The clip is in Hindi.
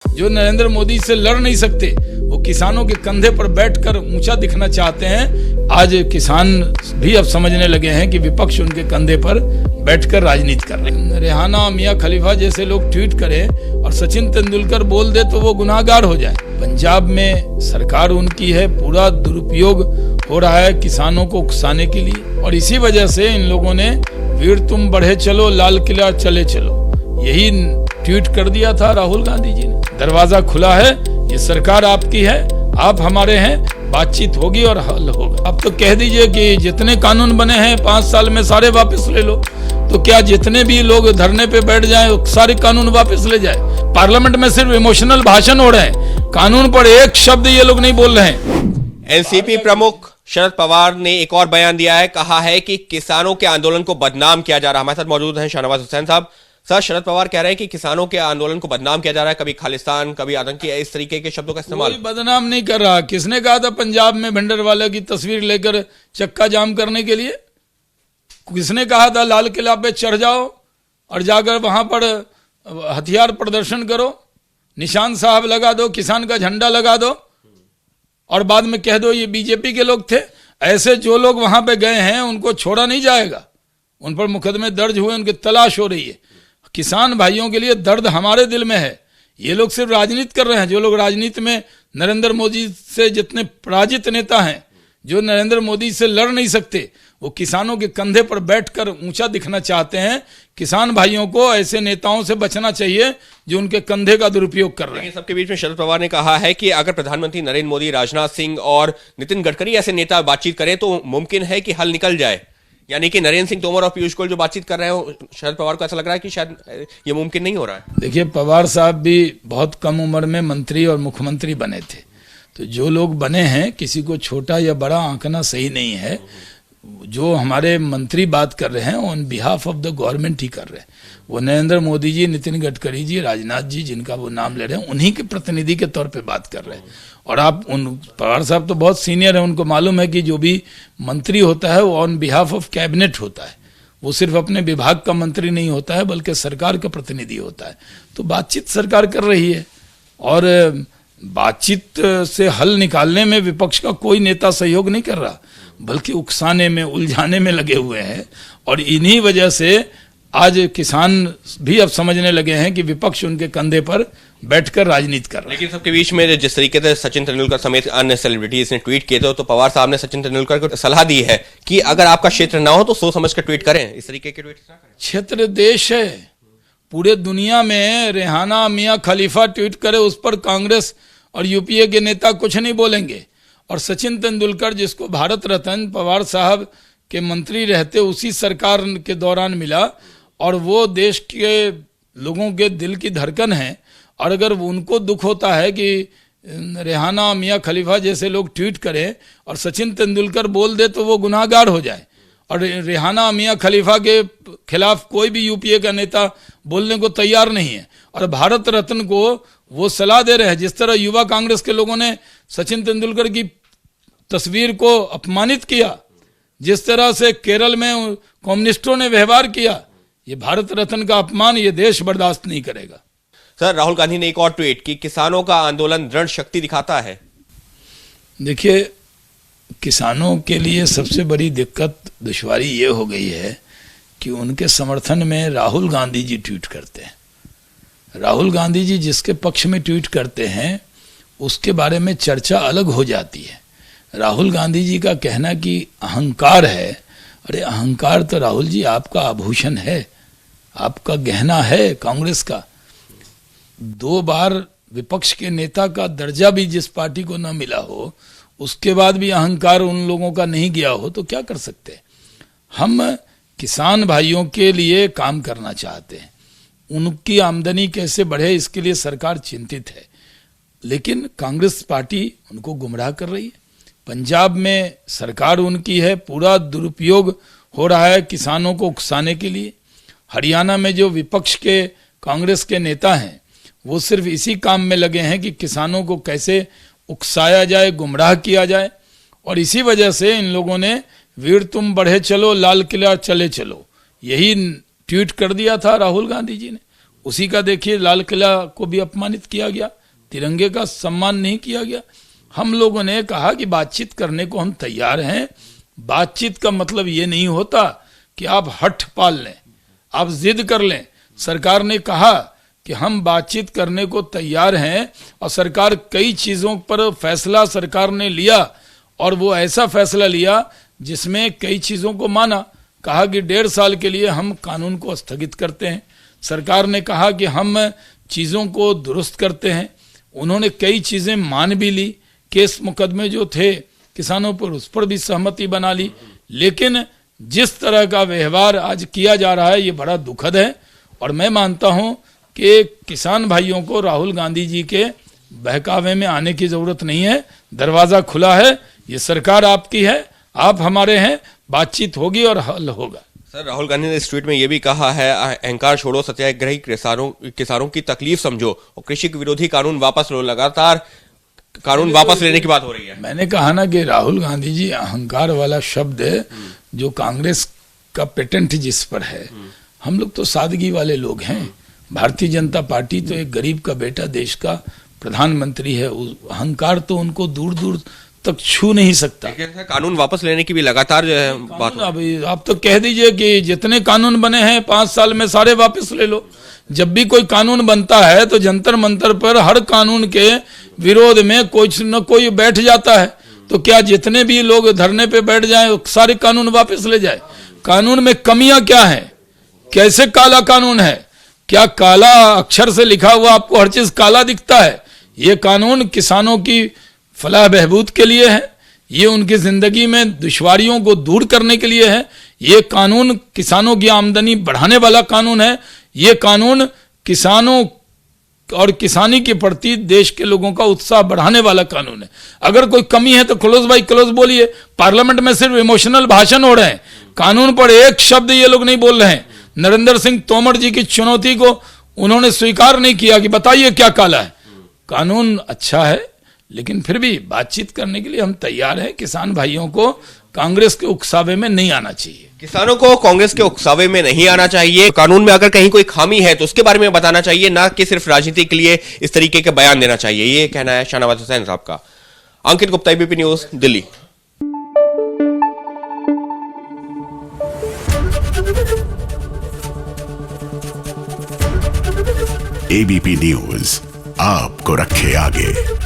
जो नरेंद्र मोदी से लड़ नहीं सकते वो किसानों के कंधे पर बैठकर ऊंचा दिखना चाहते हैं। आज किसान भी अब समझने लगे हैं कि विपक्ष उनके कंधे पर बैठकर राजनीति कर रहे हैं। रेहाना मियां खलीफा जैसे लोग ट्वीट करें और सचिन तेंदुलकर बोल दे तो वो गुनाहगार हो जाए। पंजाब में सरकार उनकी है, पूरा दुरुपयोग हो रहा है किसानों को उकसाने के लिए, और इसी वजह से इन लोगों ने वीर तुम बढ़े चलो लाल किला चले चलो यही ट्वीट कर दिया था राहुल गांधी जी ने। दरवाजा खुला है, ये सरकार आपकी है, आप हमारे हैं, बातचीत होगी और हल होगा। अब तो कह दीजिए कि जितने कानून बने हैं 5 साल में सारे वापस ले लो, तो क्या जितने भी लोग धरने पे बैठ जाएं सारे कानून वापस ले जाए? पार्लियामेंट में सिर्फ इमोशनल भाषण हो रहे हैं, कानून पर एक शब्द ये लोग नहीं बोल रहे हैं। एनसीपी प्रमुख शरद पवार ने एक और बयान दिया है, कहा है कि किसानों के आंदोलन को बदनाम किया जा रहा है। हमारे साथ मौजूद हैं शाहनवाज हुसैन साहब। सर, शरद पवार कह रहे हैं कि किसानों के आंदोलन को बदनाम किया जा रहा है, कभी खालिस्तान कभी आतंकी, इस तरीके के शब्दों का इस्तेमाल। कोई बदनाम नहीं कर रहा। किसने कहा था पंजाब में भिंडरवाले की तस्वीर लेकर चक्का जाम करने के लिए? किसने कहा था लाल किला पे चढ़ जाओ और जाकर वहां पर हथियार प्रदर्शन करो, निशान साहब लगा दो, किसान का झंडा लगा दो और बाद में कह दो ये बीजेपी के लोग थे? ऐसे जो लोग वहां पे गए हैं उनको छोड़ा नहीं जाएगा, उन पर मुकदमे दर्ज हुए, उनकी तलाश हो रही है। किसान भाइयों के लिए दर्द हमारे दिल में है। ये लोग सिर्फ राजनीति कर रहे हैं। जो लोग राजनीति में नरेंद्र मोदी से जितने पराजित नेता हैं, जो नरेंद्र मोदी से लड़ नहीं सकते, वो किसानों के कंधे पर बैठकर ऊंचा दिखना चाहते हैं। किसान भाइयों को ऐसे नेताओं से बचना चाहिए जो उनके कंधे का दुरुपयोग कर रहे हैं। सबके बीच में शरद पवार ने कहा है कि अगर प्रधानमंत्री नरेंद्र मोदी, राजनाथ सिंह और नितिन गडकरी ऐसे नेता बातचीत करें तो मुमकिन है कि हल निकल जाए। यानी कि नरेंद्र सिंह तोमर और पीयूष गोयल जो बातचीत कर रहे हैं, शरद पवार को ऐसा लग रहा है कि शायद ये मुमकिन नहीं हो रहा है। देखिए, पवार साहब भी बहुत कम उम्र में मंत्री और मुख्यमंत्री बने थे, तो जो लोग बने हैं किसी को छोटा या बड़ा आंकना सही नहीं है। जो हमारे मंत्री बात कर रहे हैं on behalf of the government ही कर रहे हैं। वो नरेंद्र मोदी जी, नितिन गडकरी जी, राजनाथ जी, जिनका वो नाम ले रहे हैं, उन्हीं के प्रतिनिधि के तौर पे बात कर रहे हैं। और आप पवार साहब तो बहुत सीनियर है, उनको मालूम है कि जो भी मंत्री होता है वो ऑन बिहाफ ऑफ कैबिनेट होता है। वो सिर्फ अपने विभाग का मंत्री नहीं होता है बल्कि सरकार का प्रतिनिधि होता है। तो बातचीत सरकार कर रही है और बातचीत से हल निकालने में विपक्ष का कोई नेता सहयोग नहीं कर रहा, बल्कि उकसाने में, उलझाने में लगे हुए हैं। और इन्हीं वजह से आज किसान भी अब समझने लगे हैं कि विपक्ष उनके कंधे पर बैठकर राजनीति कर रहा है। लेकिन सबके बीच में जिस तरीके से सचिन तेंदुलकर समेत अन्य सेलिब्रिटीज ने ट्वीट किए थे, तो पवार साहब ने सचिन तेंदुलकर को सलाह दी है कि अगर आपका क्षेत्र ना हो तो सोच समझ कर ट्वीट करें, इस तरीके के ट्वीट ना करें। क्षेत्र देश है, पूरे दुनिया में रेहाना मियां खलीफा ट्वीट करे उस पर कांग्रेस और यूपीए के नेता कुछ नहीं बोलेंगे। और सचिन तेंदुलकर, जिसको भारत रत्न पवार साहब के मंत्री रहते उसी सरकार के दौरान मिला, और वो देश के लोगों के दिल की धड़कन है, और अगर उनको दुख होता है कि रेहाना मियां खलीफा जैसे लोग ट्वीट करें और सचिन तेंदुलकर बोल दे तो वो गुनाहगार हो जाए, और रेहाना मियां खलीफा के खिलाफ कोई भी यूपीए का नेता बोलने को तैयार नहीं है, और भारत रत्न को वो सलाह दे रहे हैं। जिस तरह युवा कांग्रेस के लोगों ने सचिन तेंदुलकर की तस्वीर को अपमानित किया, जिस तरह से केरल में कम्युनिस्टों ने व्यवहार किया, ये भारत रत्न का अपमान ये देश बर्दाश्त नहीं करेगा। सर, राहुल गांधी ने एक और ट्वीट की, किसानों का आंदोलन दृढ़ शक्ति दिखाता है। देखिए, किसानों के लिए सबसे बड़ी दिक्कत, दुश्वारी ये हो गई है कि उनके समर्थन में राहुल गांधी जी ट्वीट करते हैं। राहुल गांधी जी जिसके पक्ष में ट्वीट करते हैं उसके बारे में चर्चा अलग हो जाती है। राहुल गांधी जी का कहना कि अहंकार है, अरे अहंकार तो राहुल जी आपका आभूषण है, आपका गहना है कांग्रेस का। 2 बार विपक्ष के नेता का दर्जा भी जिस पार्टी को न मिला हो, उसके बाद भी अहंकार उन लोगों का नहीं गया हो, तो क्या कर सकते। हम किसान भाइयों के लिए काम करना चाहते हैं, उनकी आमदनी कैसे बढ़े इसके लिए सरकार चिंतित है, लेकिन कांग्रेस पार्टी उनको गुमराह कर रही है। पंजाब में सरकार उनकी है, पूरा दुरुपयोग हो रहा है किसानों को उकसाने के लिए। हरियाणा में जो विपक्ष के कांग्रेस के नेता हैं वो सिर्फ इसी काम में लगे हैं कि किसानों को कैसे उकसाया जाए, गुमराह किया जाए, और इसी वजह से इन लोगों ने वीर तुम बढ़े चलो लाल किला चले चलो यही ट्वीट कर दिया था राहुल गांधी जी ने। उसी का देखिए, लाल किला को भी अपमानित किया गया, तिरंगे का सम्मान नहीं किया गया। हम लोगों ने कहा कि बातचीत करने को हम तैयार हैं। बातचीत का मतलब ये नहीं होता कि आप हठ पाल लें, आप जिद कर लें। सरकार ने कहा कि हम बातचीत करने को तैयार हैं, और सरकार कई चीजों पर फैसला सरकार ने लिया, और वो ऐसा फैसला लिया जिसमें कई चीजों को माना। कहा कि 1.5 साल के लिए हम कानून को स्थगित करते हैं। सरकार ने कहा कि हम चीजों को दुरुस्त करते हैं। उन्होंने कई चीजें मान भी ली, केस मुकदमे जो थे किसानों पर, उस पर भी सहमति बना ली। लेकिन जिस तरह का व्यवहार आज किया जा रहा है, ये बड़ा दुखद है। और मैं मानता हूं कि किसान भाइयों को राहुल गांधी जी के बहकावे में आने की जरूरत नहीं है। दरवाजा खुला है, ये सरकार आपकी है, आप हमारे हैं, बातचीत होगी और हल होगा। सर, राहुल गांधी ने इस ट्वीट में यह भी कहा है, अहंकार छोड़ो, सत्याग्रही किसानों की तकलीफ समझो और कृषि विरोधी कानून वापस लो। लगातार कानून वापस लेने की बात हो रही है। मैंने कहा ना कि राहुल गांधी जी, अहंकार वाला शब्द है जो कांग्रेस का पेटेंट जिस पर है। हम लोग तो सादगी वाले लोग हैं। भारतीय जनता पार्टी तो एक गरीब का बेटा, देश का प्रधानमंत्री है। अहंकार तो उनको दूर दूर तक छू नहीं सकता। कानून वापस लेने की भी लगातार जो है बात हो। अभी आप तो कह दीजिए कि जितने कानून बने हैं 5 साल में सारे वापस ले लो। जब भी कोई कानून बनता है तो जंतर मंतर पर हर कानून के विरोध में कोई न कोई बैठ जाता है। तो क्या जितने भी लोग धरने पे बैठ जाएं सारे कानून वापस ले जाए? कानून में कमियां क्या है? कैसे काला कानून है? क्या काला अक्षर से लिखा हुआ आपको हर चीज काला दिखता है? ये कानून किसानों की फलाह बहबूद के लिए है। ये उनकी जिंदगी में दुश्वारियों को दूर करने के लिए है। ये कानून किसानों की आमदनी बढ़ाने वाला कानून है। ये कानून किसानों और किसानी के प्रति देश के लोगों का उत्साह बढ़ाने वाला कानून है। अगर कोई कमी है तो क्लोज बाय क्लोज बोलिए। पार्लियामेंट में सिर्फ इमोशनल भाषण हो रहे हैं, कानून पर एक शब्द ये लोग नहीं बोल रहे हैं। नरेंद्र सिंह तोमर जी की चुनौती को उन्होंने स्वीकार नहीं किया कि बताइए क्या काला है। कानून अच्छा है, लेकिन फिर भी बातचीत करने के लिए हम तैयार हैं। किसान भाइयों को कांग्रेस के उकसावे में नहीं आना चाहिए। किसानों को कांग्रेस के उकसावे में नहीं आना चाहिए। कानून में अगर कहीं कोई खामी है तो उसके बारे में बताना चाहिए, ना कि सिर्फ राजनीति के लिए इस तरीके के बयान देना चाहिए। ये कहना है शाहनवाज हुसैन साहब का। Ankit Gupta, ABP news, Delhi. ABP news आपको रखे आगे।